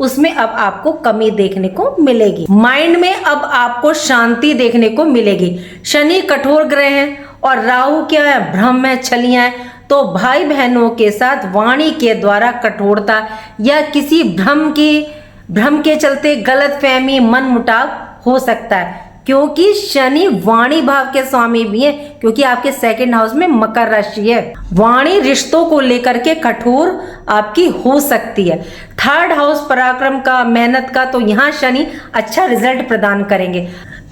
उसमें अब आपको कमी देखने को मिलेगी। माइंड में अब आपको शांति देखने को मिलेगी। शनि कठोर ग्रह है और राहु क्या है, भ्रम है, छलियां है। तो भाई बहनों के साथ वाणी के द्वारा कठोरता या किसी भ्रम के चलते गलतफहमी, मनमुटाव हो सकता है, क्योंकि शनि वाणी भाव के स्वामी भी है, क्योंकि आपके सेकंड हाउस में मकर राशि है। वाणी रिश्तों को लेकर के कठोर आपकी हो सकती है। थर्ड हाउस पराक्रम का, मेहनत का, तो यहाँ शनि अच्छा रिजल्ट प्रदान करेंगे।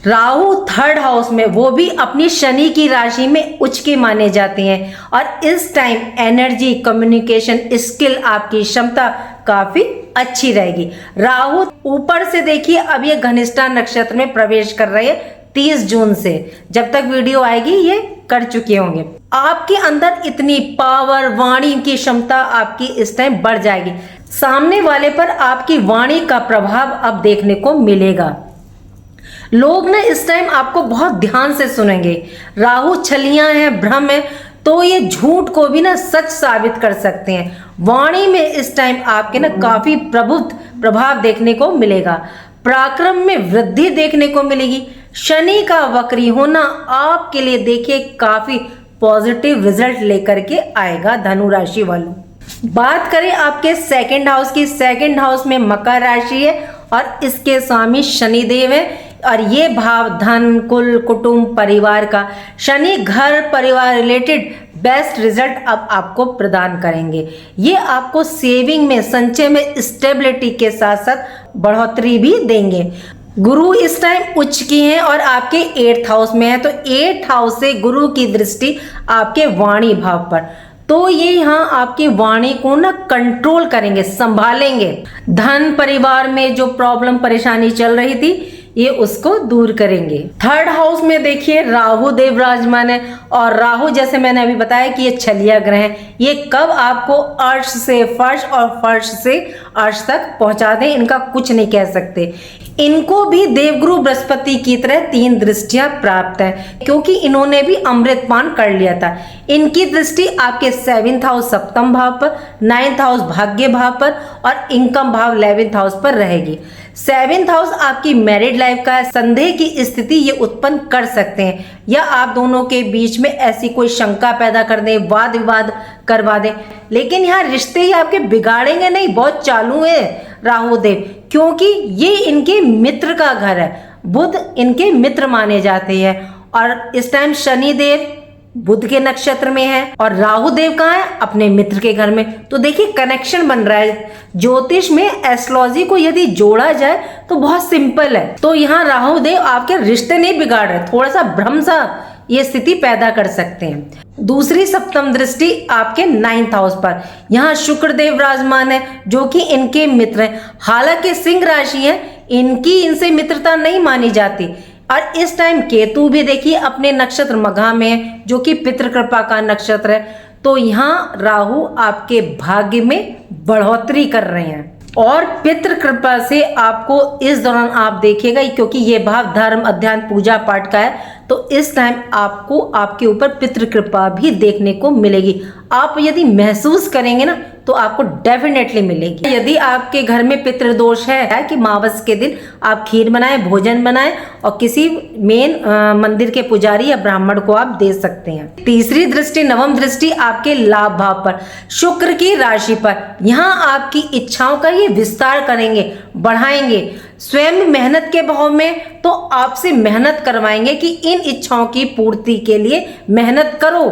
राहु थर्ड हाउस में, वो भी अपनी शनि की राशि में उच्च के माने जाते हैं और इस टाइम एनर्जी, कम्युनिकेशन स्किल, आपकी क्षमता काफी अच्छी रहेगी। राहु ऊपर से देखिए अब ये घनिष्ठा नक्षत्र में प्रवेश कर रहे हैं 30 जून से। जब तक वीडियो आएगी ये कर चुके होंगे। आपके अंदर इतनी पावर, वाणी की क्षमता आपकी इस टाइम बढ़ जाएगी। सामने वाले पर आपकी वाणी का प्रभाव अब देखने को मिलेगा। लोग ना इस टाइम आपको बहुत ध्यान से सुनेंगे। राहु छलियां हैं, भ्रम है, तो ये झूठ को भी ना सच साबित कर सकते हैं। वाणी में इस टाइम आपके ना काफी प्रभाव देखने को मिलेगा। पराक्रम में वृद्धि देखने को मिलेगी। शनि का वक्री होना आपके लिए देखिए काफी पॉजिटिव रिजल्ट लेकर के आएगा धनु राशि वालों। बात करें आपके सेकंड हाउस की, सेकंड हाउस में मकर राशि है और इसके स्वामी शनिदेव है और ये भाव धन, कुल, कुटुंब, परिवार का। शनि घर परिवार रिलेटेड बेस्ट रिजल्ट अब आपको प्रदान करेंगे। ये आपको सेविंग में, संचय में स्टेबिलिटी के साथ साथ बढ़ोतरी भी देंगे। गुरु इस टाइम उच्च की हैं और आपके 8th हाउस में है, तो 8th हाउस से गुरु की दृष्टि आपके वाणी भाव पर, तो ये यहाँ आपकी वाणी को ना कंट्रोल करेंगे, संभालेंगे। धन, परिवार में जो प्रॉब्लम परेशानी चल रही थी ये उसको दूर करेंगे। थर्ड हाउस में देखिए राहु देव विराजमान है और राहु, जैसे मैंने अभी बताया कि ये छलिया ग्रह है। ये कब आपको अर्श से फर्श और फर्श से अर्श तक पहुंचा दें, इनका कुछ नहीं कह सकते। इनको भी देवगुरु बृहस्पति की तरह 3 दृष्टियां प्राप्त है, क्योंकि इन्होंने भी अमृतपान कर लिया था। इनकी दृष्टि आपके 7th हाउस सप्तम भाव पर, 9th हाउस भाग्य भाव पर और इनकम भाव 11th हाउस पर रहेगी। 7th हाउस आपकी मैरिड लाइफ का है। संदेह की स्थिति ये उत्पन्न कर सकते हैं या आप दोनों के बीच में ऐसी कोई शंका पैदा कर दें, वाद विवाद करवा दें, लेकिन यहाँ रिश्ते ही आपके बिगाड़ेंगे नहीं। बहुत चालू है राहु देव, क्योंकि ये इनके मित्र का घर है। बुध इनके मित्र माने जाते हैं और इस टाइम शनि देव बुध के नक्षत्र में है और राहु देव कहाँ है, अपने मित्र के घर में। तो देखिए कनेक्शन बन रहा है। ज्योतिष में एस्ट्रोलॉजी को यदि जोड़ा जाए तो बहुत सिंपल है। तो यहाँ राहु देव आपके रिश्ते नहीं बिगाड़ रहे, थोड़ा सा भ्रम सा ये स्थिति पैदा कर सकते हैं। दूसरी सप्तम दृष्टि आपके 9th हाउस पर, यहाँ शुक्र देव विराजमान है जो कि इनके मित्र हैं। हालांकि सिंह राशि है, इनकी इनसे मित्रता नहीं मानी जाती। और इस टाइम केतु भी देखिए अपने नक्षत्र मघा में है, जो कि पितृ कृपा का नक्षत्र है। तो यहाँ राहु आपके भाग्य में बढ़ोतरी कर रहे हैं और पितृ कृपा से आपको इस दौरान आप देखिएगा, क्योंकि ये भाव धर्म, अध्ययन, पूजा पाठ का है, तो इस टाइम आपको आपके ऊपर पितृ कृपा भी देखने को मिलेगी। आप यदि महसूस करेंगे ना तो आपको डेफिनेटली मिलेगी। यदि आपके घर में पितृदोष है कि मावस के दिन आप खीर बनाएं, भोजन बनाएं और किसी मेन मंदिर के पुजारी या ब्राह्मण को आप दे सकते हैं। तीसरी दृष्टि, नवम दृष्टि आपके लाभ भाव पर, शुक्र की राशि पर। यहाँ आपकी इच्छाओं का ये विस्तार करेंगे, बढ़ाएंगे। स्वयं मेहनत के भाव में तो आपसे मेहनत करवाएंगे कि इन इच्छाओं की पूर्ति के लिए मेहनत करो।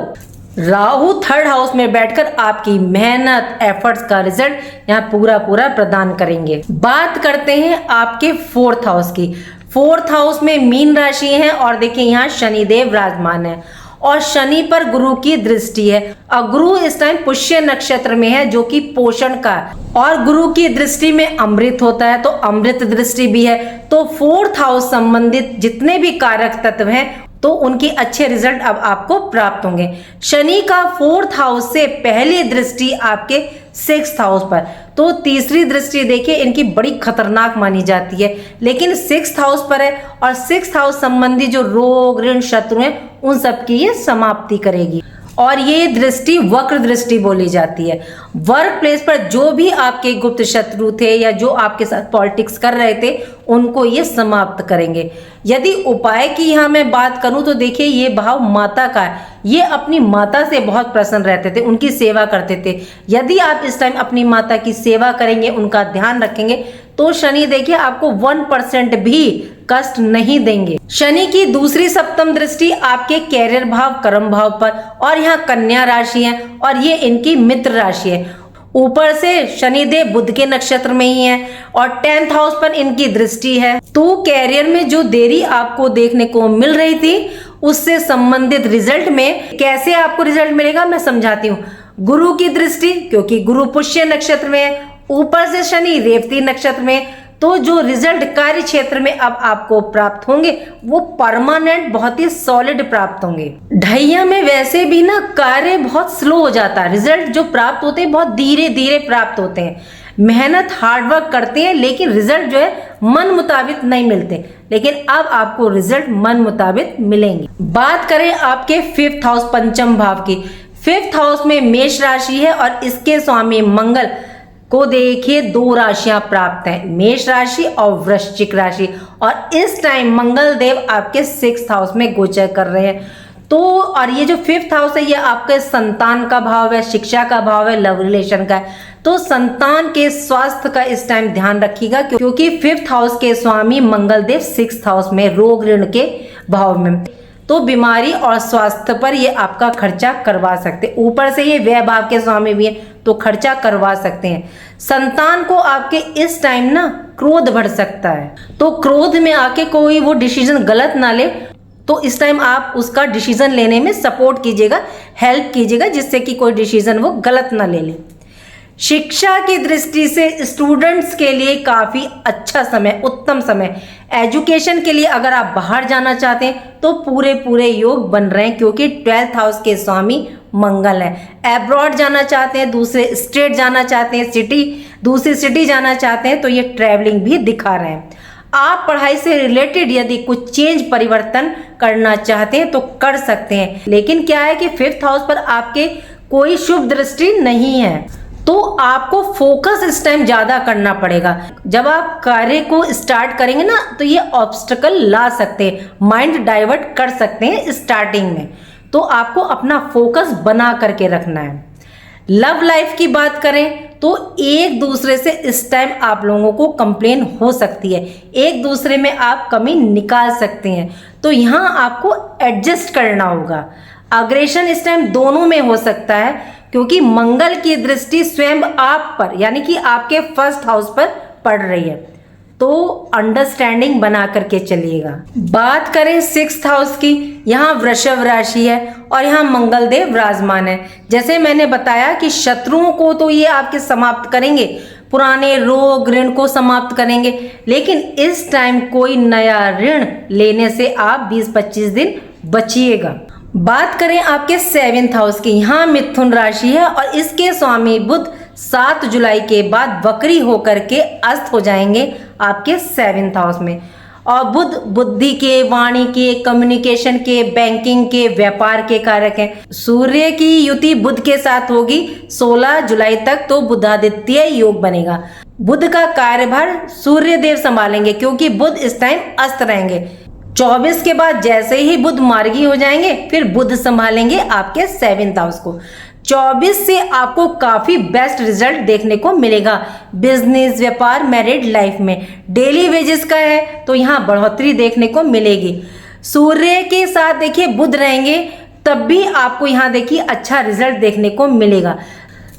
राहु थर्ड हाउस में बैठकर आपकी मेहनत, एफर्ट्स का रिजल्ट यहाँ पूरा प्रदान करेंगे। बात करते हैं आपके 4th हाउस की। 4th हाउस में मीन राशि है और देखिए यहाँ शनिदेव विराजमान है और शनि पर गुरु की दृष्टि है और गुरु इस टाइम पुष्य नक्षत्र में है, जो कि पोषण का, और गुरु की दृष्टि में अमृत होता है, तो अमृत दृष्टि भी है। तो 4th हाउस संबंधित जितने भी कारक तत्व हैं तो उनके अच्छे रिजल्ट अब आपको प्राप्त होंगे। शनि का 4th हाउस से पहली दृष्टि आपके 6th हाउस पर, तो तीसरी दृष्टि देखिए इनकी बड़ी खतरनाक मानी जाती है, लेकिन 6th हाउस पर है और 6th हाउस संबंधी जो रोग, ऋण, शत्रु हैं उन सब की ये समाप्ति करेगी। और ये दृष्टि वक्र दृष्टि बोली जाती है। वर्क प्लेस पर जो भी आपके गुप्त शत्रु थे या जो आपके साथ पॉलिटिक्स कर रहे थे उनको ये समाप्त करेंगे। यदि उपाय की यहाँ मैं बात करूँ तो देखिए ये भाव माता का है। ये अपनी माता से बहुत प्रसन्न रहते थे, उनकी सेवा करते थे। यदि आप इस टाइम अपनी माता की सेवा करेंगे, उनका ध्यान रखेंगे तो शनि देखिए आपको 1% भी कष्ट नहीं देंगे। शनि की दूसरी सप्तम दृष्टि आपके कैरियर भाव, कर्म भाव पर, और यहाँ कन्या राशि है और ये इनकी मित्र राशि है। ऊपर से शनिदेव बुध के नक्षत्र में ही है और 10th हाउस पर इनकी दृष्टि है। तो कैरियर में जो देरी आपको देखने को मिल रही थी उससे संबंधित रिजल्ट में कैसे आपको रिजल्ट मिलेगा मैं समझाती हूँ। गुरु की दृष्टि, क्योंकि गुरु पुष्य नक्षत्र में है, ऊपर से शनि रेवती नक्षत्र में, तो जो रिजल्ट कार्य क्षेत्र में अब आपको प्राप्त होंगे वो परमानेंट बहुत ही सॉलिड प्राप्त होंगे। ढैया में वैसे भी ना कार्य बहुत स्लो हो जाता है, रिजल्ट जो प्राप्त होते हैं बहुत धीरे धीरे प्राप्त होते हैं। मेहनत हार्डवर्क करते हैं लेकिन रिजल्ट जो है मन मुताबिक नहीं मिलते, लेकिन अब आपको रिजल्ट मन मुताबिक मिलेंगे। बात करें आपके 5th हाउस पंचम भाव की। 5th हाउस में मेष राशि है और इसके स्वामी मंगल को देखिए 2 राशियां प्राप्त हैं, मेष राशि और वृश्चिक राशि, और इस टाइम मंगल देव आपके 6th हाउस में गोचर कर रहे हैं। तो और ये जो 5th हाउस है ये आपके संतान का भाव है, शिक्षा का भाव है, लव रिलेशन का है। तो संतान के स्वास्थ्य का इस टाइम ध्यान रखिएगा, क्योंकि 5th हाउस के स्वामी मंगल देव 6th हाउस में रोग ऋण के भाव में, तो बीमारी और स्वास्थ्य पर ये आपका खर्चा करवा सकते हैं। ऊपर से ये व्यय भाव के स्वामी भी है तो खर्चा करवा सकते हैं। संतान को आपके इस टाइम ना क्रोध बढ़ सकता है, तो क्रोध में आके कोई वो डिसीजन गलत ना ले, तो इस टाइम आप उसका डिसीजन लेने में सपोर्ट कीजिएगा, हेल्प कीजिएगा, जिससे कि कोई डिसीजन वो गलत ना ले ले। शिक्षा की दृष्टि से स्टूडेंट्स के लिए काफ़ी अच्छा समय, उत्तम समय। एजुकेशन के लिए अगर आप बाहर जाना चाहते हैं तो पूरे योग बन रहे हैं, क्योंकि 12th हाउस के स्वामी मंगल है। एब्रॉड जाना चाहते हैं, दूसरे स्टेट जाना चाहते हैं, दूसरी सिटी जाना चाहते हैं, तो ये ट्रैवलिंग भी दिखा रहे हैं। आप पढ़ाई से रिलेटेड यदि कुछ चेंज परिवर्तन करना चाहते हैं तो कर सकते हैं, लेकिन क्या है कि 5th हाउस पर आपके कोई शुभ दृष्टि नहीं है, तो आपको फोकस इस टाइम ज्यादा करना पड़ेगा। जब आप कार्य को स्टार्ट करेंगे ना तो ये ऑब्स्टिकल ला सकते हैं, माइंड डाइवर्ट कर सकते हैं स्टार्टिंग में, तो आपको अपना फोकस बना करके रखना है। लव लाइफ की बात करें तो एक दूसरे से इस टाइम आप लोगों को कंप्लेन हो सकती है, एक दूसरे में आप कमी निकाल सकते हैं, तो यहाँ आपको एडजस्ट करना होगा। अग्रेशन इस टाइम दोनों में हो सकता है, क्योंकि मंगल की दृष्टि स्वयं आप पर यानी कि आपके 1st हाउस पर पड़ रही है, तो अंडरस्टैंडिंग बना करके चलिएगा। बात करें 6th हाउस की, यहाँ वृषभ राशि है और यहाँ मंगल देव विराजमान है। जैसे मैंने बताया कि शत्रुओं को तो ये आपके समाप्त करेंगे, पुराने रोग ऋण को समाप्त करेंगे, लेकिन इस टाइम कोई नया ऋण लेने से आप 20-25 दिन बचिएगा। बात करें आपके 7th हाउस की, यहाँ मिथुन राशि है और इसके स्वामी बुध 7 जुलाई के बाद वक्री होकर के अस्त हो जाएंगे आपके 7th हाउस में। और बुध बुद्धि के, वाणी के, कम्युनिकेशन के, बैंकिंग के, व्यापार के कारक हैं। सूर्य की युति बुध के साथ होगी 16 जुलाई तक, तो बुधादित्य योग बनेगा। बुध का कार्यभार सूर्य देव संभालेंगे, क्योंकि बुध इस टाइम अस्त रहेंगे। 24 के बाद जैसे ही बुध मार्गी हो जाएंगे फिर बुध संभालेंगे आपके 7th हाउस को। 24 से आपको काफी बेस्ट रिजल्ट देखने को मिलेगा बिजनेस, व्यापार, मैरिड लाइफ में। डेली वेजेस का है तो यहाँ बढ़ोतरी देखने को मिलेगी। सूर्य के साथ देखिए बुध रहेंगे, तब भी आपको यहाँ देखिए अच्छा रिजल्ट देखने को मिलेगा।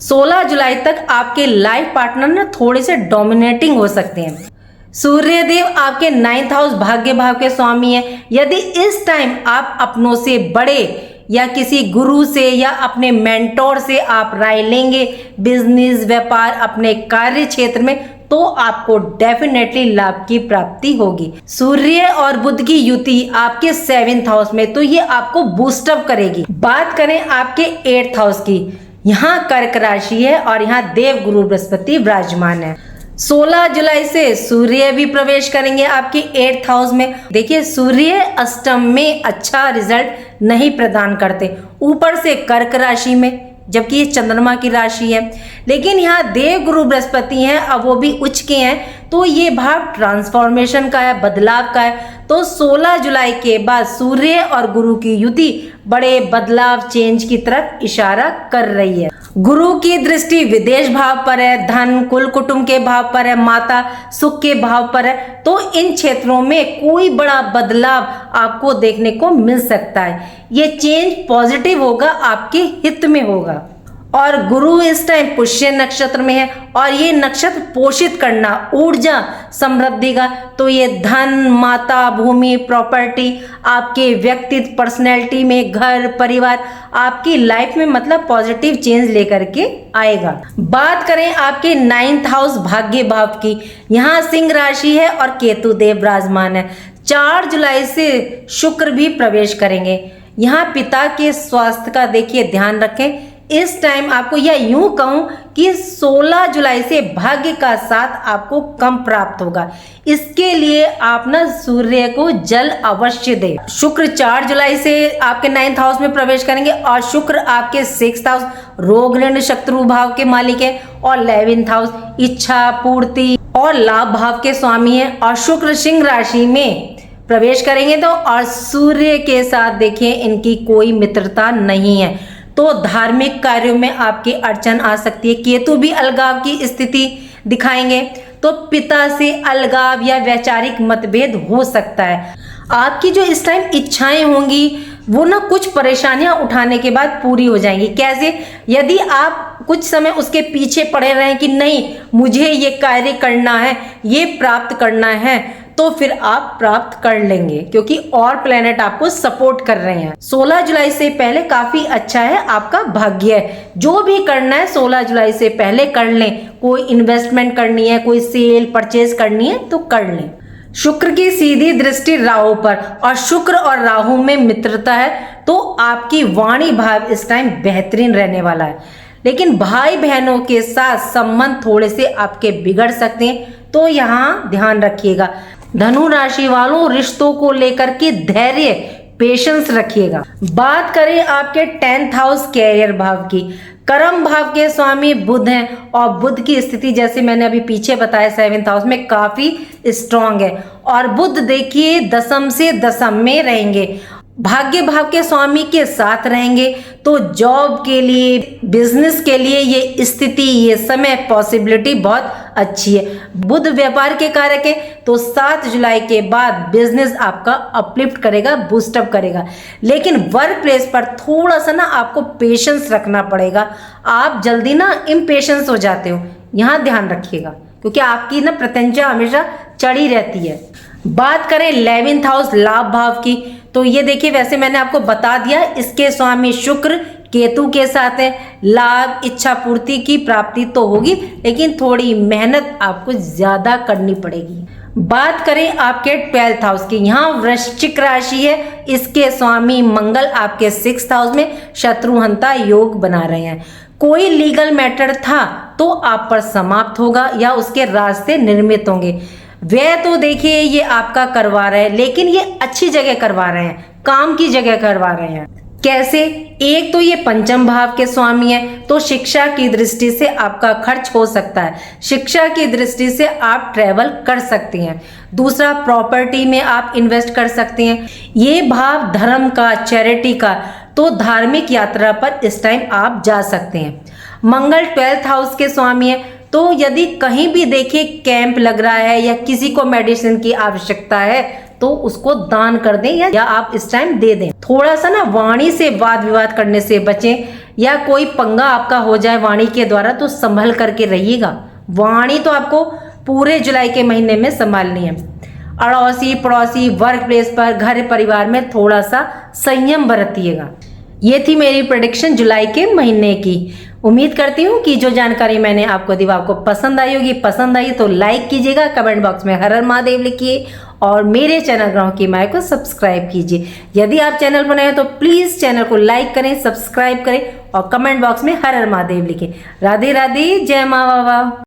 16 जुलाई तक आपके लाइफ पार्टनर ना थोड़े से डोमिनेटिंग हो सकते हैं। सूर्य देव आपके 9th हाउस भाग्य भाव के स्वामी है। यदि इस टाइम आप अपनों से बड़े या किसी गुरु से या अपने मेंटोर से आप राय लेंगे बिजनेस, व्यापार, अपने कार्य क्षेत्र में, तो आपको डेफिनेटली लाभ की प्राप्ति होगी। सूर्य और बुध की युति आपके 7th हाउस में, तो ये आपको बूस्टअप करेगी। बात करें आपके 8th हाउस की, यहाँ कर्क राशि है और यहाँ देव गुरु बृहस्पति विराजमान है। 16 जुलाई से सूर्य भी प्रवेश करेंगे आपके 8th हाउस में। देखिए सूर्य अष्टम में अच्छा रिजल्ट नहीं प्रदान करते, ऊपर से कर्क राशि में, जबकि ये चंद्रमा की राशि है। लेकिन यहाँ देव गुरु बृहस्पति हैं, अब वो भी उच्च के हैं, तो ये भाव ट्रांसफॉर्मेशन का है, बदलाव का है। तो 16 जुलाई के बाद सूर्य और गुरु की युति बड़े बदलाव, चेंज की तरफ इशारा कर रही है। गुरु की दृष्टि विदेश भाव पर है, धन कुल कुटुंब के भाव पर है, माता सुख के भाव पर है। तो इन क्षेत्रों में कोई बड़ा बदलाव आपको देखने को मिल सकता है। ये चेंज पॉजिटिव होगा, आपके हित में होगा। और गुरु इस टाइम पुष्य नक्षत्र में है, और ये नक्षत्र पोषित करना ऊर्जा समृद्धि का, तो ये धन, माता, भूमि, प्रॉपर्टी, आपके व्यक्तित्व, पर्सनैलिटी में, घर परिवार, आपकी लाइफ में मतलब पॉजिटिव चेंज लेकर के आएगा। बात करें आपके 9th हाउस भाग्य भाव की, यहाँ सिंह राशि है और केतु देव विराजमान है। 4 जुलाई से शुक्र भी प्रवेश करेंगे। यहाँ पिता के स्वास्थ्य का देखिए ध्यान रखें। इस टाइम आपको, या यूं कहूं कि 16 जुलाई से भाग्य का साथ आपको कम प्राप्त होगा। इसके लिए आप ना सूर्य को जल अवश्य दें। शुक्र 4 जुलाई से आपके 9th हाउस में प्रवेश करेंगे, और शुक्र आपके 6th हाउस रोग ऋण शत्रु भाव के मालिक है, और 11th हाउस इच्छा पूर्ति और लाभ भाव के स्वामी है। और शुक्र सिंह राशि में प्रवेश करेंगे तो, और सूर्य के साथ देखिए इनकी कोई मित्रता नहीं है, तो धार्मिक कार्यों में आपकी अड़चन आ सकती है। केतु भी अलगाव की स्थिति दिखाएंगे, तो पिता से अलगाव या वैचारिक मतभेद हो सकता है। आपकी जो इस टाइम इच्छाएं होंगी वो ना कुछ परेशानियां उठाने के बाद पूरी हो जाएंगी। कैसे? यदि आप कुछ समय उसके पीछे पड़े रहें कि नहीं मुझे ये कार्य करना है, ये प्राप्त करना है, तो फिर आप प्राप्त कर लेंगे, क्योंकि और प्लेनेट आपको सपोर्ट कर रहे हैं। 16 जुलाई से पहले काफी अच्छा है आपका भाग्य है। जो भी करना है 16 जुलाई से पहले कर लें। कोई इन्वेस्टमेंट करनी है, कोई सेल परचेज करनी है तो कर लें। शुक्र की सीधी दृष्टि राहु पर, और शुक्र और राहु में मित्रता है, तो आपकी वाणी भाव इस टाइम बेहतरीन रहने वाला है। लेकिन भाई बहनों के साथ संबंध थोड़े से आपके बिगड़ सकते हैं, तो यहाँ ध्यान रखिएगा। धनु राशि वालों, रिश्तों को लेकर के धैर्य, पेशेंस रखिएगा। बात करें आपके 10th हाउस कैरियर भाव की, कर्म भाव के स्वामी बुध हैं, और बुध की स्थिति जैसे मैंने अभी पीछे बताया 7th हाउस में काफी स्ट्रांग है। और बुध देखिए दशम से दशम में रहेंगे, भाग्य भाव के स्वामी के साथ रहेंगे, तो जॉब के लिए, बिजनेस के लिए ये स्थिति, ये समय, पॉसिबिलिटी बहुत अच्छी है। बुध व्यापार के कारक है, तो 7 जुलाई के बाद बिजनेस आपका अपलिफ्ट करेगा, बूस्टअप करेगा। लेकिन वर्क प्लेस पर थोड़ा सा ना आपको पेशेंस रखना पड़ेगा। आप जल्दी ना इम्पेशेंस हो जाते हो, यहाँ ध्यान रखिएगा, क्योंकि आपकी ना प्रत्यंचा हमेशा चढ़ी रहती है। बात करें 11th हाउस लाभ भाव की, तो ये देखिए वैसे मैंने आपको बता दिया, इसके स्वामी शुक्र केतु के साथ है। लाभ, इच्छा पूर्ति की प्राप्ति तो होगी, लेकिन थोड़ी मेहनत आपको ज्यादा करनी पड़ेगी। बात करें आपके 12th हाउस की, यहाँ वृश्चिक राशि है, इसके स्वामी मंगल आपके 6th हाउस में शत्रुहंता योग बना रहे हैं। कोई लीगल मैटर था तो आप पर समाप्त होगा या उसके रास्ते निर्मित होंगे। वह तो देखिए ये आपका करवा रहे हैं, लेकिन ये अच्छी जगह करवा रहे हैं, काम की जगह करवा रहे हैं। कैसे? एक तो ये पंचम भाव के स्वामी है, तो शिक्षा की दृष्टि से आपका खर्च हो सकता है, शिक्षा की दृष्टि से आप ट्रैवल कर सकती हैं। दूसरा, प्रॉपर्टी में आप इन्वेस्ट कर सकते हैं। ये भाव धर्म का, चैरिटी का, तो धार्मिक यात्रा पर इस टाइम आप जा सकते हैं। मंगल 12th हाउस के स्वामी है, तो यदि कहीं भी देखिए कैंप लग रहा है या किसी को मेडिसिन की आवश्यकता है तो उसको दान कर दें, या आप इस टाइम दे दें। थोड़ा सा ना वाणी से वाद विवाद करने से बचें, या कोई पंगा आपका हो जाए वाणी के द्वारा तो संभल करके रहिएगा। वाणी तो आपको पूरे जुलाई के महीने में संभालनी है। अड़ोसी पड़ोसी, वर्क प्लेस पर, घर परिवार में थोड़ा सा संयम बरतिएगा। ये थी मेरी प्रेडिक्शन जुलाई के महीने की। उम्मीद करती हूँ कि जो जानकारी मैंने आपको दी वो आपको पसंद आई होगी। पसंद आई तो लाइक कीजिएगा, कमेंट बॉक्स में हर हर महादेव लिखिए, और मेरे चैनल ग्रहों की माया को सब्सक्राइब कीजिए। यदि आप चैनल पर नए हैं तो प्लीज चैनल को लाइक करें, सब्सक्राइब करें, और कमेंट बॉक्स में हर हर महादेव लिखें। राधे राधे, जय माँ बाबा।